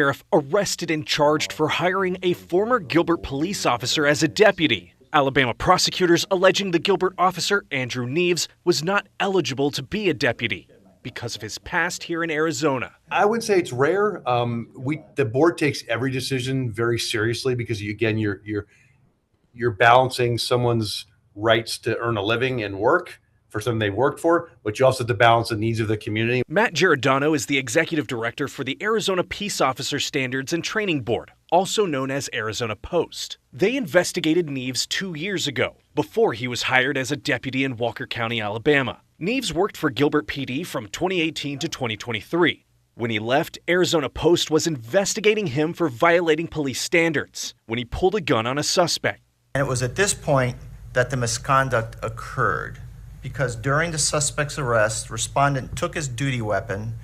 sheriff arrested and charged for hiring a former Gilbert police officer as a deputy. Alabama prosecutors alleging the Gilbert officer, Andrew Neves, was not eligible to be a deputy because of his past here in Arizona. I would say it's rare. The board takes every decision very seriously because you're balancing someone's rights to earn a living and work for something they worked for, but you also have to balance the needs of the community. Matt Giordano is the executive director for the Arizona Peace Officer Standards and Training Board, also known as Arizona Post. They investigated Neves 2 years ago, before he was hired as a deputy in Walker County, Alabama. Neves worked for Gilbert PD from 2018 to 2023. When he left, Arizona Post was investigating him for violating police standards when he pulled a gun on a suspect. And it was at this point that the misconduct occurred, because during the suspect's arrest, respondent took his duty weapon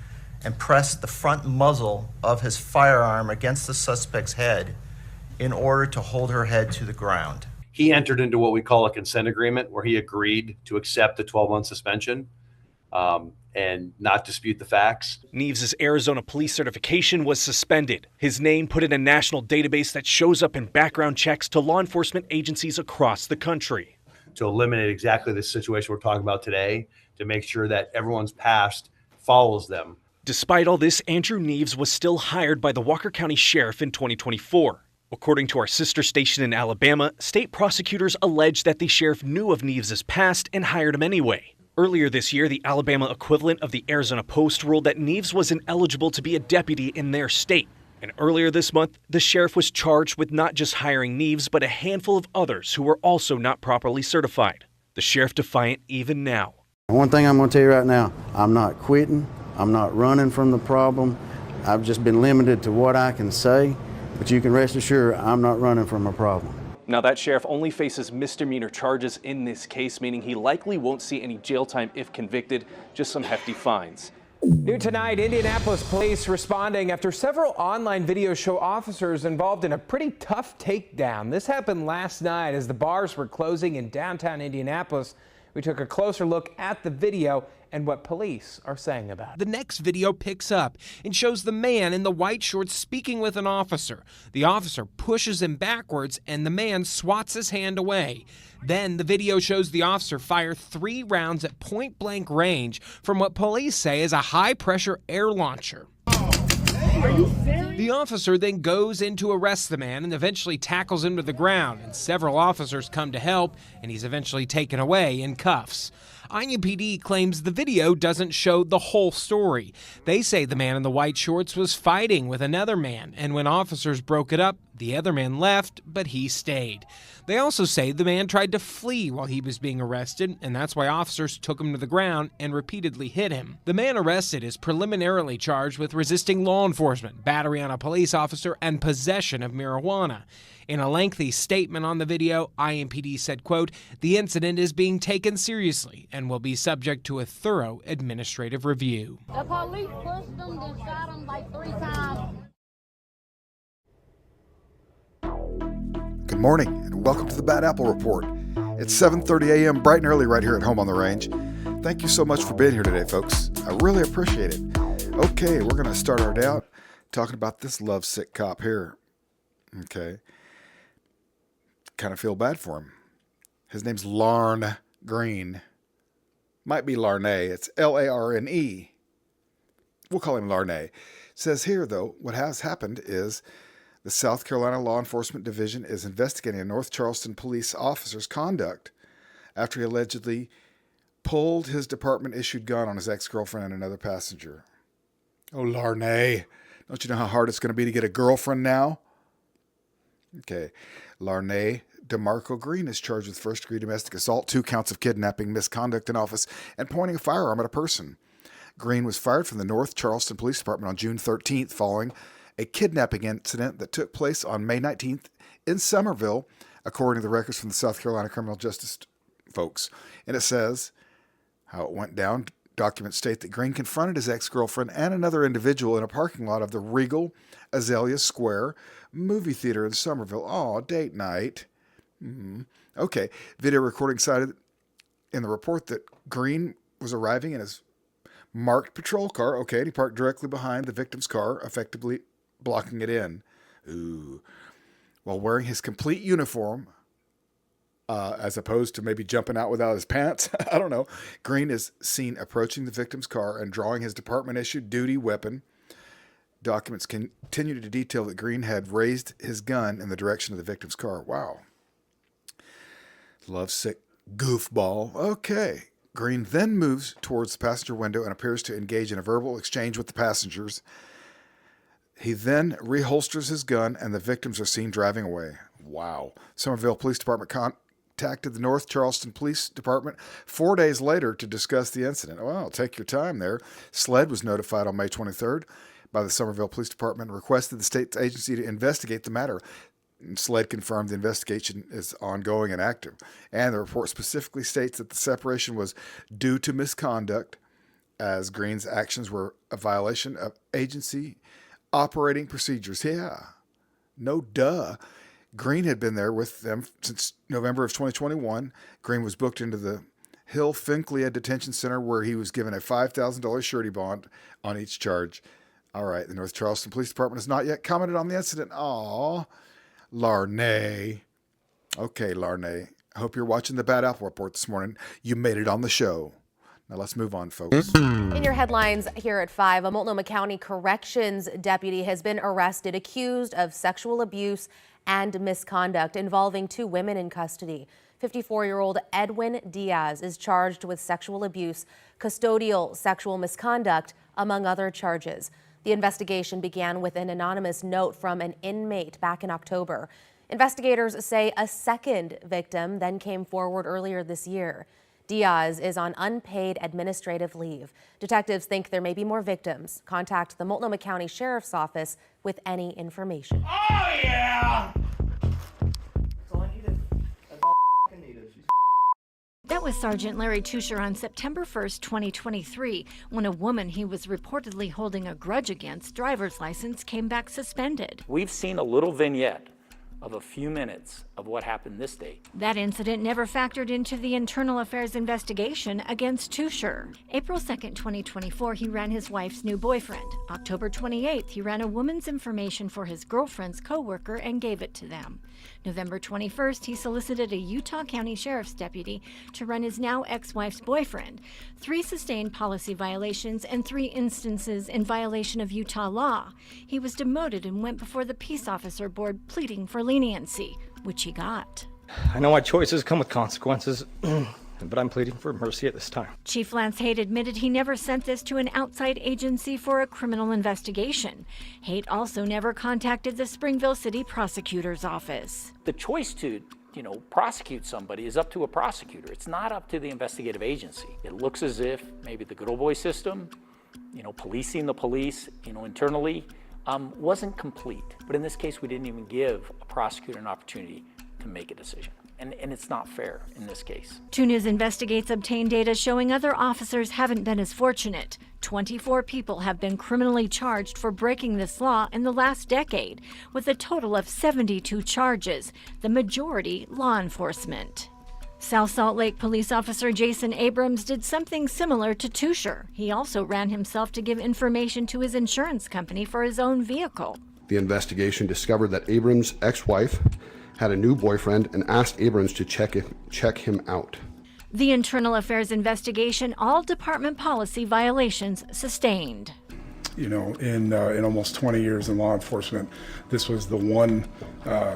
and pressed the front muzzle of his firearm against the suspect's head in order to hold her head to the ground. He entered into what we call a consent agreement, where he agreed to accept the 12-month suspension and not dispute the facts. Neves' Arizona police certification was suspended. His name put in a national database that shows up in background checks to law enforcement agencies across the country. To eliminate exactly the situation we're talking about today, to make sure that everyone's past follows them. Despite all this, Andrew Neves was still hired by the Walker County Sheriff in 2024. According to our sister station in Alabama, state prosecutors allege that the sheriff knew of Neves' past and hired him anyway. Earlier this year, the Alabama equivalent of the Arizona Post ruled that Neves was ineligible to be a deputy in their state. And earlier this month, the sheriff was charged with not just hiring Neves, but a handful of others who were also not properly certified. The sheriff defiant even now. One thing I'm going to tell you right now, I'm not quitting. I'm not running from the problem. I've just been limited to what I can say, but you can rest assured I'm not running from a problem. Now, that sheriff only faces misdemeanor charges in this case, meaning he likely won't see any jail time if convicted, just some hefty fines. New tonight, Indianapolis police responding after several online videos show officers involved in a pretty tough takedown. This happened last night as the bars were closing in downtown Indianapolis. We took a closer look at the video and what police are saying about it. The next video picks up and shows the man in the white shorts speaking with an officer. The officer pushes him backwards and the man swats his hand away. Then the video shows the officer fire 3 rounds at point-blank range from what police say is a high-pressure air launcher. Are you serious? The officer then goes in to arrest the man and eventually tackles him to the ground, and several officers come to help, and he's eventually taken away in cuffs. INDY claims the video doesn't show the whole story. They say the man in the white shorts was fighting with another man, and when officers broke it up, the other man left, but he stayed. They also say the man tried to flee while he was being arrested, and that's why officers took him to the ground and repeatedly hit him. The man arrested is preliminarily charged with resisting law enforcement, battery on a police officer, and possession of marijuana. In a lengthy statement on the video, IMPD said, quote, "The incident is being taken seriously and will be subject to a thorough administrative review." The police pushed them and shot them like 3 times. Good morning and welcome to the Bad Apple Report. It's 7:30 a.m. bright and early right here at home on the range. Thank you so much for being here today, folks. I really appreciate it. Okay, we're going to start our day out talking about this lovesick cop here. Okay. Kind of feel bad for him. His name's Larne Green. Might be Larnay. It's Larne. We'll call him Larne. It says here, though, what has happened is the South Carolina Law Enforcement Division is investigating a North Charleston police officer's conduct after he allegedly pulled his department-issued gun on his ex-girlfriend and another passenger. Oh, Larne. Don't you know how hard it's going to be to get a girlfriend now? Okay. Larne DeMarco Green is charged with first-degree domestic assault, 2 counts of kidnapping, misconduct in office, and pointing a firearm at a person. Green was fired from the North Charleston Police Department on June 13th following a kidnapping incident that took place on May 19th in Summerville, according to the records from the South Carolina Criminal Justice folks. And it says how it went down. Documents state that Green confronted his ex-girlfriend and another individual in a parking lot of the Regal Azalea Square movie theater in Summerville. Oh, date night. Okay. Video recording cited in the report that Green was arriving in his marked patrol car. Okay. And he parked directly behind the victim's car, effectively blocking it in. Ooh. While wearing his complete uniform, as opposed to maybe jumping out without his pants, I don't know, Green is seen approaching the victim's car and drawing his department-issued duty weapon. Documents continue to detail that Green had raised his gun in the direction of the victim's car. Wow. Lovesick goofball. Okay. Green then moves towards the passenger window and appears to engage in a verbal exchange with the passengers. He then reholsters his gun, and the victims are seen driving away. Wow. Somerville Police Department contacted the North Charleston Police Department 4 days later to discuss the incident. Well, take your time there. SLED was notified on May 23rd by the Somerville Police Department and requested the state agency to investigate the matter. SLED confirmed the investigation is ongoing and active, and the report specifically states that the separation was due to misconduct, as Green's actions were a violation of agency operating procedures. Yeah, no duh. Green had been there with them since November of 2021. Green was booked into the Hill Finchley Detention Center, where he was given a $5,000 surety bond on each charge. All right, the North Charleston Police Department has not yet commented on the incident. Aw, Larnay. Okay, Larnay. I hope you're watching the Bad Apple Report this morning. You made it on the show. Now let's move on, folks. In your headlines here at 5, a Multnomah County Corrections deputy has been arrested accused of sexual abuse and misconduct involving 2 women in custody. 54-year-old Edwin Diaz is charged with sexual abuse, custodial sexual misconduct, among other charges. The investigation began with an anonymous note from an inmate back in October. Investigators say a second victim then came forward earlier this year. Diaz is on unpaid administrative leave. Detectives think there may be more victims. Contact the Multnomah County Sheriff's Office with any information. Oh, yeah! That's all I needed. That's all I needed. That was Sergeant Larry Tusher on September 1st, 2023, when a woman he was reportedly holding a grudge against driver's license came back suspended. We've seen a little vignette of a few minutes of what happened this day. That incident never factored into the internal affairs investigation against Tusher. April 2nd, 2024, he ran his wife's new boyfriend. October 28th, he ran a woman's information for his girlfriend's coworker and gave it to them. November 21st, he solicited a Utah County Sheriff's deputy to run his now ex-wife's boyfriend. 3 sustained policy violations and 3 instances in violation of Utah law. He was demoted and went before the Peace Officer Board pleading for leniency, which he got. I know my choices come with consequences, but I'm pleading for mercy at this time. Chief Lance Haight admitted he never sent this to an outside agency for a criminal investigation. Haight also never contacted the Springville City Prosecutor's Office. The choice to, prosecute somebody is up to a prosecutor. It's not up to the investigative agency. It looks as if maybe the good old boy system, policing the police, internally, wasn't complete. But in this case, we didn't even give a prosecutor an opportunity to make a decision. And it's not fair in this case. 2 News investigates obtained data showing other officers haven't been as fortunate. 24 people have been criminally charged for breaking this law in the last decade, with a total of 72 charges, the majority law enforcement. South Salt Lake police officer Jason Abrams did something similar to Tusher. He also ran himself to give information to his insurance company for his own vehicle. The investigation discovered that Abrams' ex-wife had a new boyfriend and asked Abrams to check him out. The internal affairs investigation, all department policy violations sustained. In almost 20 years in law enforcement, this was the one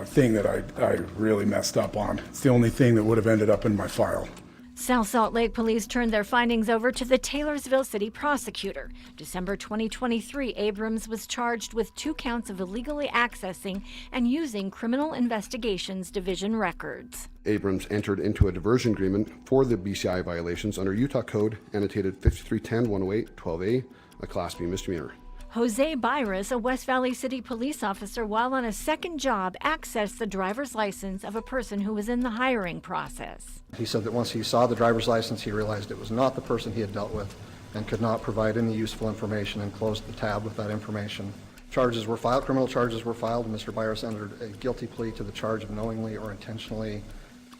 thing that I really messed up on. It's the only thing that would have ended up in my file. South Salt Lake police turned their findings over to the Taylorsville City prosecutor. December 2023, Abrams was charged with 2 counts of illegally accessing and using Criminal Investigations Division records. Abrams entered into a diversion agreement for the BCI violations under Utah Code annotated 5310-108-12A, a Class B misdemeanor. Jose Byras, a West Valley City police officer, while on a second job, accessed the driver's license of a person who was in the hiring process. He said that once he saw the driver's license, he realized it was not the person he had dealt with and could not provide any useful information, and closed the tab with that information. Charges were filed, criminal charges were filed, and Mr. Byras entered a guilty plea to the charge of knowingly or intentionally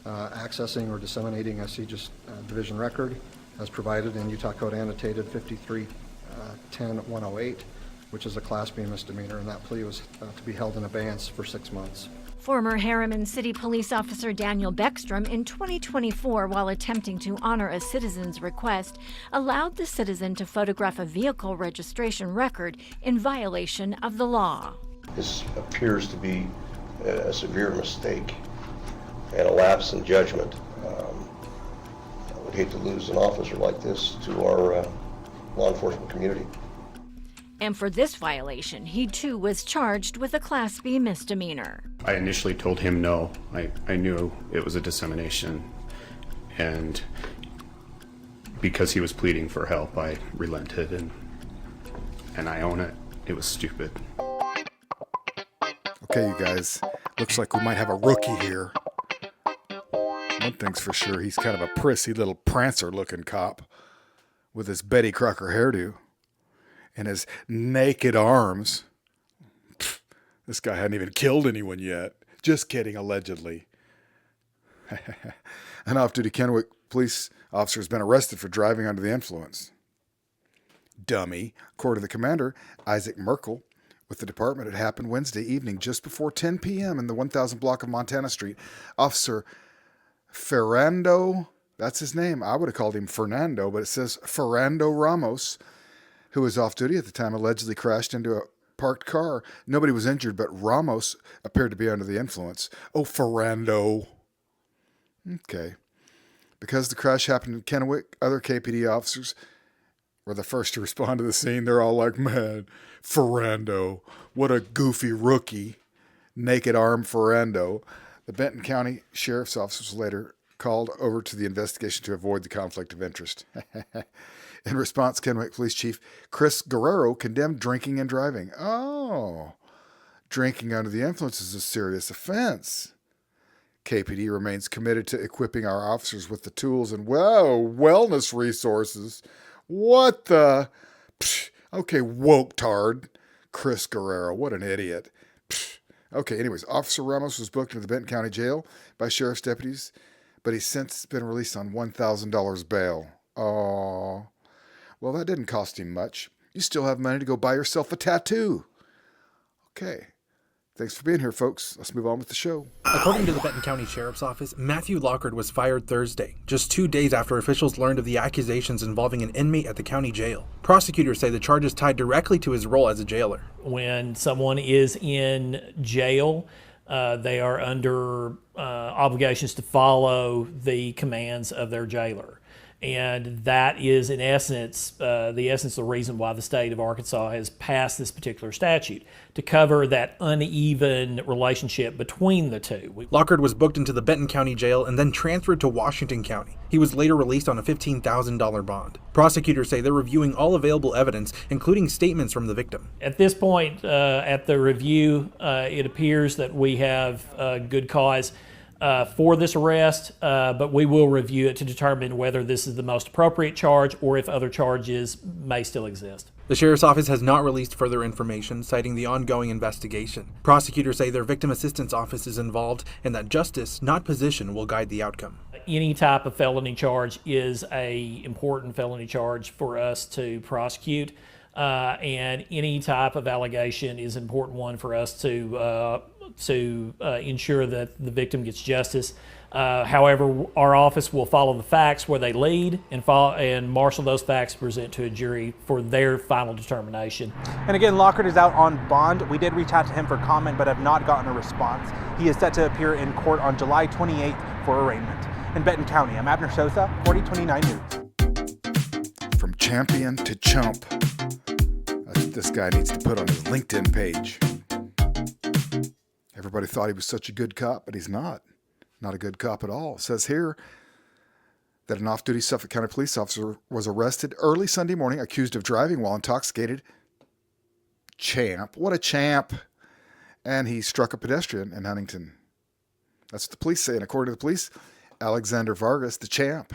accessing or disseminating a CJIS division record as provided in Utah Code annotated 5310-108. which is a Class B misdemeanor, and that plea was to be held in abeyance for 6 months. Former Harriman City Police Officer Daniel Beckstrom, in 2024, while attempting to honor a citizen's request, allowed the citizen to photograph a vehicle registration record in violation of the law. This appears to be a severe mistake and a lapse in judgment. I would hate to lose an officer like this to our law enforcement community. And for this violation, he too was charged with a Class B misdemeanor. I initially told him no. I knew it was a dissemination, and because he was pleading for help, I relented, and I own it. It was stupid. Okay, you guys, looks like we might have a rookie here. One thing's for sure, he's kind of a prissy little prancer-looking cop with his Betty Crocker hairdo and his naked arms. Pfft, this guy hadn't even killed anyone yet. Just kidding, allegedly. An off-duty Kennewick police officer has been arrested for driving under the influence. Dummy. According to the commander, Isaac Merkel, with the department, it happened Wednesday evening just before 10 p.m. in the 1000 block of Montana Street. Officer Ferrando, that's his name. I would have called him Fernando, but it says Ferrando Ramos, who was off duty at the time, allegedly crashed into a parked car. Nobody was injured, but Ramos appeared to be under the influence. Oh, Ferrando. Okay. Because the crash happened in Kennewick, other KPD officers were the first to respond to the scene. They're all like, man, Ferrando, what a goofy rookie. Naked arm Ferrando. The Benton County Sheriff's Office was later called over to the investigation to avoid the conflict of interest. In response, Kennewick Police Chief Chris Guerrero condemned drinking and driving. Oh, drinking under the influence is a serious offense. KPD remains committed to equipping our officers with the tools and, wellness resources. What the? Psh, okay, woke tard. Chris Guerrero, what an idiot. Psh. Okay, anyways, Officer Ramos was booked into the Benton County Jail by sheriff's deputies, but he's since been released on $1,000 bail. Oh, well, that didn't cost him much. You still have money to go buy yourself a tattoo. Okay. Thanks for being here, folks. Let's move on with the show. According to the Benton County Sheriff's Office, Matthew Lockard was fired Thursday, just 2 days after officials learned of the accusations involving an inmate at the county jail. Prosecutors say the charges tied directly to his role as a jailer. When someone is in jail, they are under obligations to follow the commands of their jailer. And that is, in essence, the reason why the state of Arkansas has passed this particular statute, to cover that uneven relationship between the two. Lockard was booked into the Benton County Jail and then transferred to Washington County. He was later released on a $15,000 bond. Prosecutors say they're reviewing all available evidence, including statements from the victim. At this point, at the review, it appears that we have good cause for this arrest, but we will review it to determine whether this is the most appropriate charge or if other charges may still exist. The Sheriff's Office has not released further information, citing the ongoing investigation. Prosecutors say their Victim Assistance Office is involved and that justice, not position, will guide the outcome. Any type of felony charge is an important felony charge for us to prosecute, and any type of allegation is an important one for us to ensure that the victim gets justice. However, our office will follow the facts where they lead and marshal those facts to present to a jury for their final determination. And again, Lockard is out on bond. We did reach out to him for comment, but have not gotten a response. He is set to appear in court on July 28th for arraignment. In Benton County, I'm Abner Sosa, 4029 News. From champion to chump. This guy needs to put on his LinkedIn page. Everybody thought he was such a good cop, but he's not. Not a good cop at all. It says here that an off-duty Suffolk County police officer was arrested early Sunday morning, accused of driving while intoxicated. Champ. What a champ. And he struck a pedestrian in Huntington. That's what the police say. And according to the police, Alexander Vargas, the champ,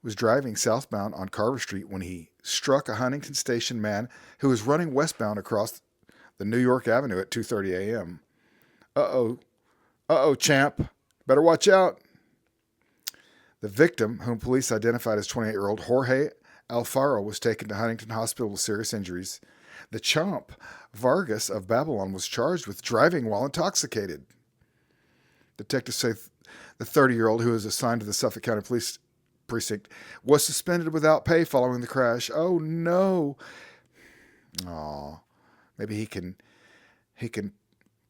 was driving southbound on Carver Street when he struck a Huntington Station man who was running westbound across the New York Avenue at 2:30 a.m. Uh-oh, champ. Better watch out. The victim, whom police identified as 28-year-old Jorge Alfaro, was taken to Huntington Hospital with serious injuries. The chomp, Vargas of Babylon, was charged with driving while intoxicated. Detectives say the 30-year-old, who is assigned to the Suffolk County Police Precinct, was suspended without pay following the crash. Oh, no. Aw, maybe he can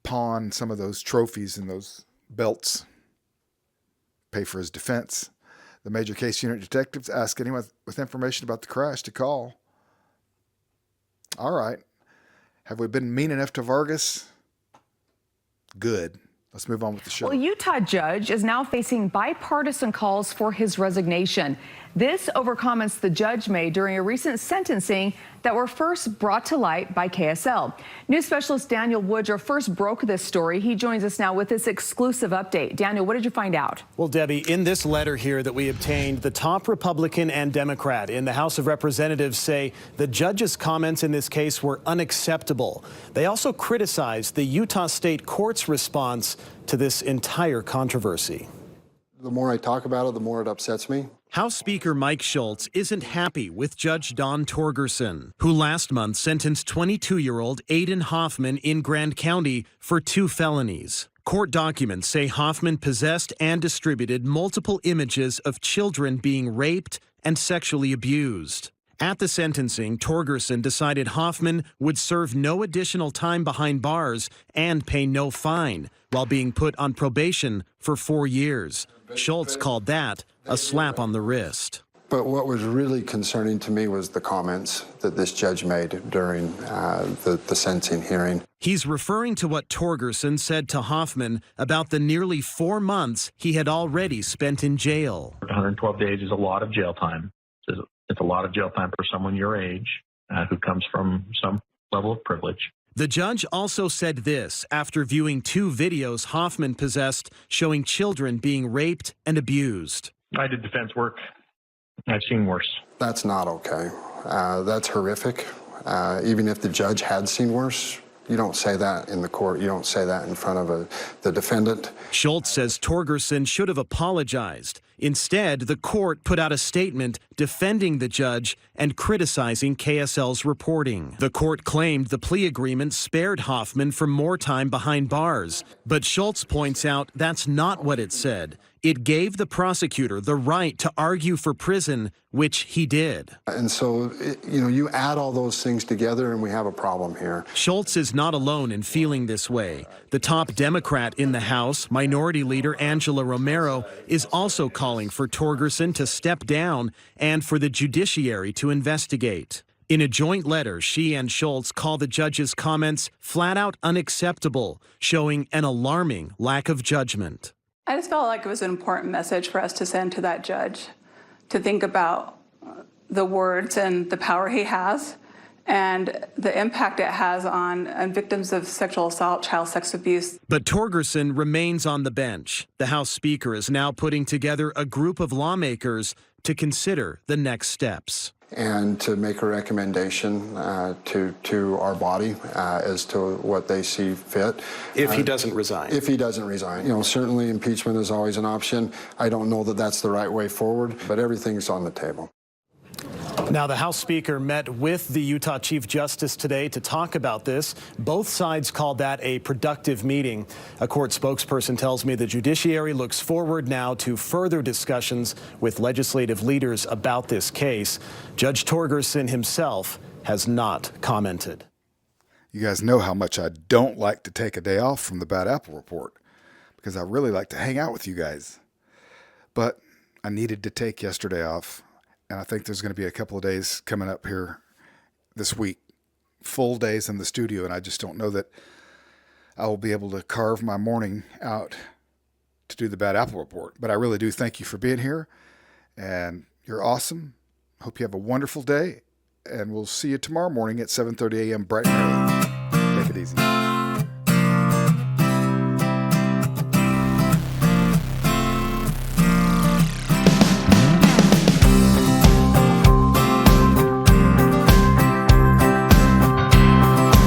pawn some of those trophies and those belts, pay for his defense. The major case unit detectives ask anyone with information about the crash to call. All right. Have we been mean enough to Vargas? Good. Let's move on with the show. Well, a Utah judge is now facing bipartisan calls for his resignation. This over comments the judge made during a recent sentencing that were first brought to light by KSL. News specialist Daniel Woodruff first broke this story. He joins us now with this exclusive update. Daniel, what did you find out? Well, Debbie, in this letter here that we obtained, the top Republican and Democrat in the House of Representatives say the judge's comments in this case were unacceptable. They also criticized the Utah State Court's response to this entire controversy. The more I talk about it, the more it upsets me. House Speaker Mike Schultz isn't happy with Judge Don Torgerson, who last month sentenced 22-year-old Aiden Hoffman in Grand County for 2 felonies. Court documents say Hoffman possessed and distributed multiple images of children being raped and sexually abused. At the sentencing, Torgerson decided Hoffman would serve no additional time behind bars and pay no fine, while being put on probation for 4 years. Schultz called that a slap on the wrist. But what was really concerning to me was the comments that this judge made during the sentencing hearing. He's referring to what Torgerson said to Hoffman about the nearly 4 months he had already spent in jail. 112 days is a lot of jail time. It's a lot of jail time for someone your age who comes from some level of privilege. The judge also said this after viewing 2 videos Hoffman possessed showing children being raped and abused. I did defense work. I've seen worse. That's not okay. That's horrific. Even if the judge had seen worse, you don't say that in the court. You don't say that in front of the defendant. Schultz says Torgerson should have apologized. Instead, the court put out a statement defending the judge and criticizing KSL's reporting. The court claimed the plea agreement spared Hoffman from more time behind bars. But Schultz points out that's not what it said. It gave the prosecutor the right to argue for prison, which he did. And so, you add all those things together and we have a problem here. Schultz is not alone in feeling this way. The top Democrat in the House, Minority Leader Angela Romero, is also calling for Torgerson to step down and for the judiciary to investigate. In a joint letter, she and Schultz call the judge's comments flat out unacceptable, showing an alarming lack of judgment. I just felt like it was an important message for us to send to that judge, to think about the words and the power he has and the impact it has on victims of sexual assault, child sex abuse. But Torgerson remains on the bench. The House Speaker is now putting together a group of lawmakers to consider the next steps. And to make a recommendation to our body as to what they see fit. If he doesn't resign. If he doesn't resign. Certainly impeachment is always an option. I don't know that that's the right way forward, but everything's on the table. Now, the House Speaker met with the Utah Chief Justice today to talk about this. Both sides called that a productive meeting. A court spokesperson tells me the judiciary looks forward now to further discussions with legislative leaders about this case. Judge Torgerson himself has not commented. You guys know how much I don't like to take a day off from the Bad Apple Report because I really like to hang out with you guys. But I needed to take yesterday off. And I think there's going to be a couple of days coming up here this week, full days in the studio, and I just don't know that I will be able to carve my morning out to do the Bad Apple Report. But I really do thank you for being here, and you're awesome. Hope you have a wonderful day, and we'll see you tomorrow morning at 7:30 a.m. bright and early. Take it easy.